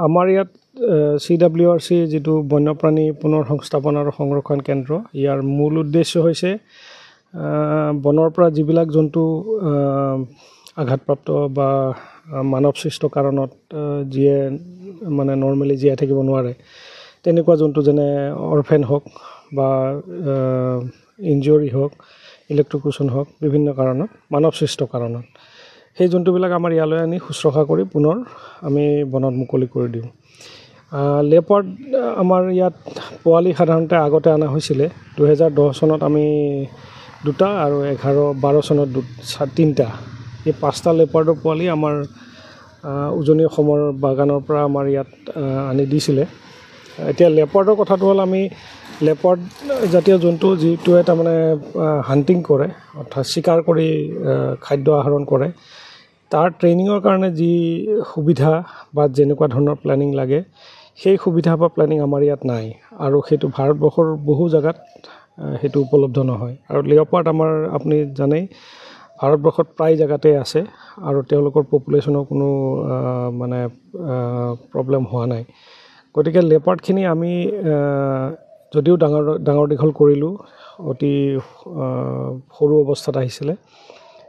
আমাৰ ইয়াত CWRC যেটো বন্যপ্ৰাণী পুনৰ সংস্থাপন আৰু সংৰক্ষণ কেন্দ্ৰ ইয়াৰ মূল উদ্দেশ্য হৈছে বনৰ পৰা যিবিলাক জন্তু আঘাতপ্ৰাপ্ত বা মানৱ সৃষ্ট কাৰণত যিয়ে মানে নৰমালি জীয়াই থাকিব নোৱাৰে তেনেকুৱা জন্তু যেনে অৰফেন হওক বা ইনজুৰি হওক ইলেক্ট্ৰকুশ্যন হওক বিভিন্ন কাৰণত মানৱ সৃষ্ট কাৰণত সেই জন্তুবিলাক আমাৰ ইয়ালৈ আনি শুশ্ৰূষা কৰি পুনৰ আমি বনত মুকলি কৰি দিওঁ লেপাৰ্ড আমাৰ ইয়াত পোৱালি সাধাৰণতে আগতে অনা হৈছিলে 2010 চনত আমি দুটা আৰু 11-12 চনত তিনিটা এই পাঁচটা লেপাৰ্ডৰ পোৱালি আমাৰ উজনি অসমৰ বাগানৰ পৰা আমাৰ ইয়াত আনি দিছিলে এতিয়া লেপাৰ্ডৰ কথাটো হ'ল আমি লেপাৰ্ড জাতীয় জন্তু যিটোৱে তাৰমানে হান্টিং কৰে অৰ্থাৎ শিকাৰ কৰি খাদ্য আহৰণ কৰে তাৰ ট্ৰেইনিঙৰ কাৰণে যি সুবিধা বা যেনেকুৱা ধৰণৰ প্লেনিং লাগে সেই সুবিধা বা প্লেনিং আমাৰ ইয়াত নাই আৰু সেইটো ভাৰতবৰ্ষৰ বহু জায়গাত সেইটো উপলব্ধ নহয় আৰু লেপাৰ্ড আমাৰ আপুনি জানেই ভাৰতবৰ্ষত প্ৰায় জায়গাতে আছে আৰু তেওঁলোকৰ পপুলেশ্যনৰ কোনো মানে প্ৰব্লেম হোৱা নাই গতিকে লেপাৰ্ডখিনি আমি যদিও ডাঙৰ দীঘল কৰিলোঁ অতি সৰু অৱস্থাত আহিছিলে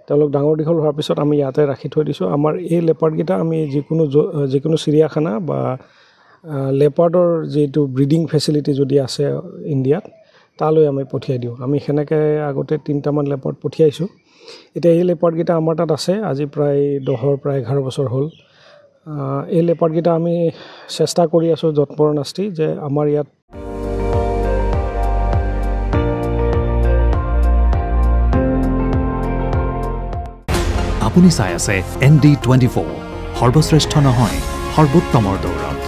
তেওঁলোক ডাঙৰ দীঘল হোৱাৰ পিছত আমি ইয়াতে ৰাখি থৈ দিছোঁ আমাৰ এই লেপাৰ্ডকেইটা আমি যিকোনো চিৰিয়াখানা বা লেপাৰ্ডৰ যিটো ব্ৰিডিং ফেচিলিটি যদি আছে ইণ্ডিয়াত তালৈ আমি পঠিয়াই দিওঁ আমি সেনেকৈ আগতে 3টামান লেপাৰ্ড পঠিয়াইছোঁ এতিয়া এই লেপাৰ্ডকেইটা আমাৰ তাত আছে আজি প্ৰায় 10-11 বছৰ হ'ল এই লেপাৰ্ডকেইটা আমি চেষ্টা কৰি আছোঁ যৎপৰ নাস্তি যে আমাৰ ইয়াত আপুনি চাই আছে ND24 সৰ্বশ্ৰেষ্ঠ নহয় সৰ্বোত্তমৰ দৌৰত